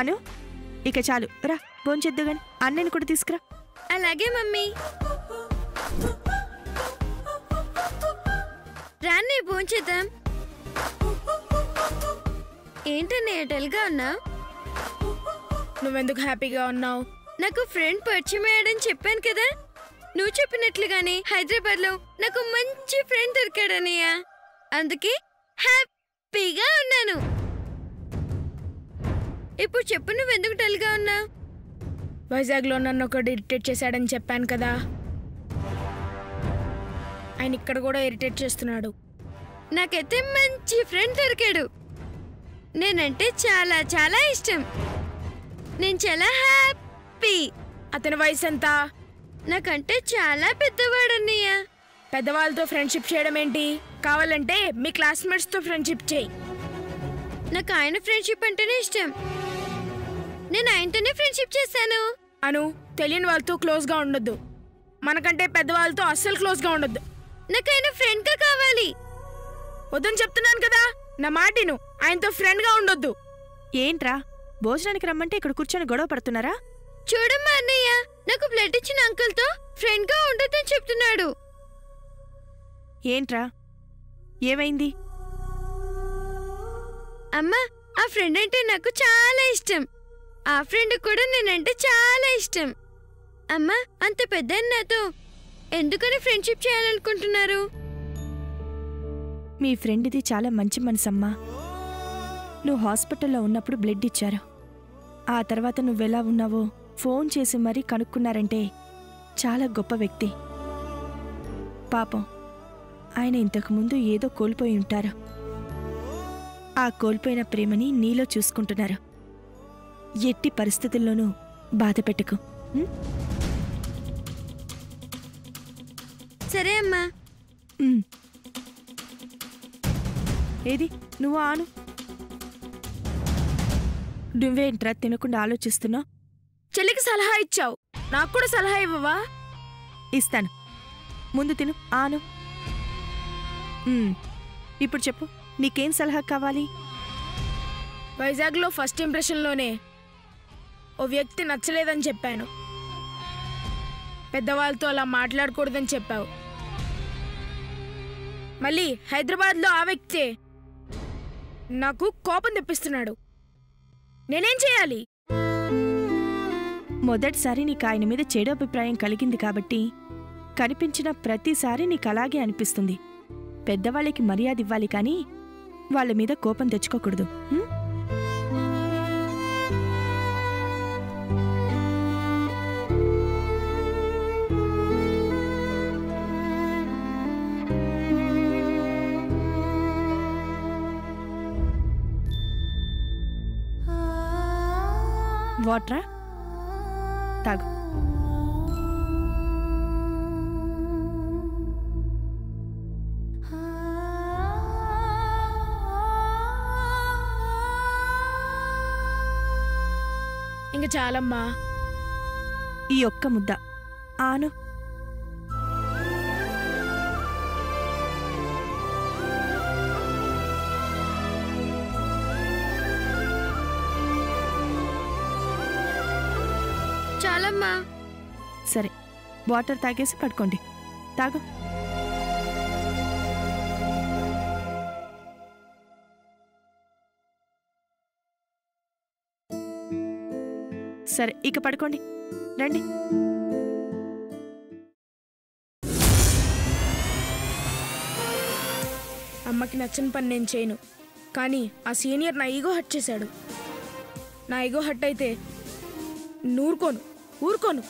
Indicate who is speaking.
Speaker 1: అను ఇక చాలు రా భోంచేద్దు గాని అన్నని కూడా తీసుకురా.
Speaker 2: అలాగే మమ్మీ. రాన్ని భోంచేద్దాం. ఏంటన్నయ్య డల్గా ఉన్నావు?
Speaker 3: నువ్వెందుకు హ్యాపీగా ఉన్నావు?
Speaker 2: నాకు ఫ్రెండ్ పరిచయం అయ్యాడని చెప్పాను కదా. నువ్వు చెప్పినట్లుగానే హైదరాబాద్లో నాకు మంచి ఫ్రెండ్ దొరికాడన్నయ్య. అందుకే హ్యాపీగా ఉన్నాను. ఇప్పుడు చెప్పు, నువ్వెందుకు డల్గా ఉన్నావు?
Speaker 3: వైజాగ్లో నన్ను ఒకటి ఇరిటేట్ చేశాడని చెప్పాను కదా. ఆయన ఇక్కడ కూడా ఇరిటేట్ చేస్తున్నాడు.
Speaker 2: నాకైతే మంచి ఫ్రెండ్ దొరికాడు. నేనంటే చాలా చాలా ఇష్టం. నేను చాలా హ్యాపీ.
Speaker 3: అతని వయసు ఎంత?
Speaker 2: నాకంటే చాలా పెద్దవాడన్నయ్య.
Speaker 3: పెద్దవాళ్ళతో ఫ్రెండ్షిప్ చేయడం ఏంటి? కావాలంటే మీ క్లాస్మేట్స్తో ఫ్రెండ్షిప్ చేయి.
Speaker 2: నాకు ఆయన ఫ్రెండ్షిప్ అంటేనే ఇష్టం. నేను ఆయనతోనే ఫ్రెండ్షిప్ చేశాను.
Speaker 3: అను, తెలియని వాళ్ళతో క్లోజ్గా ఉండొద్దు. మనకంటే పెద్దవాళ్ళతో అస్సలు క్లోజ్గా ఉండొద్దు.
Speaker 2: నాకు ఆయన ఫ్రెండ్గా కావాలి.
Speaker 3: వద్దని చెప్తున్నాను కదా, నా మాటిను. ఆయనతో ఫ్రెండ్గా ఉండొద్దు.
Speaker 1: ఏంట్రా భోజనానికి రమ్మంటే ఇక్కడ కూర్చొని గొడవ పడుతున్నారా?
Speaker 2: చూడమ్మా అన్నయ్య, నాకు బ్లడ్ ఇచ్చిన అంకుల్తో ఫ్రెండ్గా ఉండొద్దని చెప్తున్నాడు.
Speaker 1: ఏంట్రా ఏమైంది?
Speaker 2: అమ్మా, ఆ ఫ్రెండ్ అంటే నాకు చాలా ఇష్టం. ఆ ఫ్రెండ్ కూడా నేనంటే చాలా ఇష్టం. అమ్మా, అంత పెద్ద నాతో ఎందుకని ఫ్రెండ్షిప్ చేయాలనుకుంటున్నారు?
Speaker 1: మీ ఫ్రెండ్ది చాలా మంచి మనసమ్మా. నువ్వు హాస్పిటల్లో ఉన్నప్పుడు బ్లడ్ ఇచ్చారు. ఆ తర్వాత నువ్వెలా ఉన్నావో ఫోన్ చేసి మరీ కనుక్కున్నారంటే చాలా గొప్ప వ్యక్తి. పాపం ఆయన ఇంతకుముందు ఏదో కోల్పోయి ఉంటారు. ఆ కోల్పోయిన ప్రేమని నీలో చూసుకుంటున్నారు. ఎట్టి పరిస్థితుల్లోనూ బాధ పెట్టకు.
Speaker 2: సరే అమ్మా.
Speaker 1: ఏది నువ్వు ఆను. నువ్వేంట్రా తినకుండా ఆలోచిస్తున్నావు?
Speaker 3: చెల్లికి సలహా ఇచ్చావు, నాకు కూడా సలహా ఇవ్వవా?
Speaker 1: ఇస్తాను, ముందు తిను. ఆను. ఇప్పుడు చెప్పు, నీకేం సలహా కావాలి?
Speaker 3: వైజాగ్లో ఫస్ట్ ఇంప్రెషన్లోనే ఓ వ్యక్తి నచ్చలేదని చెప్పాను. పెద్దవాళ్ళతో అలా మాట్లాడకూడదని చెప్పావు. మళ్ళీ హైదరాబాద్లో ఆ వ్యక్తే నాకు కోపం తెప్పిస్తున్నాడు. నేనేం చేయాలి?
Speaker 1: మొదటిసారి నీకు ఆయన మీద చెడు అభిప్రాయం కలిగింది కాబట్టి కనిపించిన ప్రతిసారి నీకు అలాగే అనిపిస్తుంది. పెద్దవాళ్ళకి మర్యాద ఇవ్వాలి కానీ వాళ్ళ మీద కోపం తెచ్చుకోకూడదు. వాటరా తాగు.
Speaker 3: ఇంక చాలమ్మా.
Speaker 1: ఈ ఒక్క ముద్ద ఆను.
Speaker 2: చాలమ్మా.
Speaker 1: సరే, వాటర్ తాగేసి పడుకోండి. తాగు. సరే, ఇక పడుకోండి. రండి.
Speaker 3: అమ్మకి నచ్చని పని నేను చేయను, కానీ ఆ సీనియర్ నా ఈగో హట్ చేశాడు. నా ఈగో హట్ అయితే ఊరుకోను.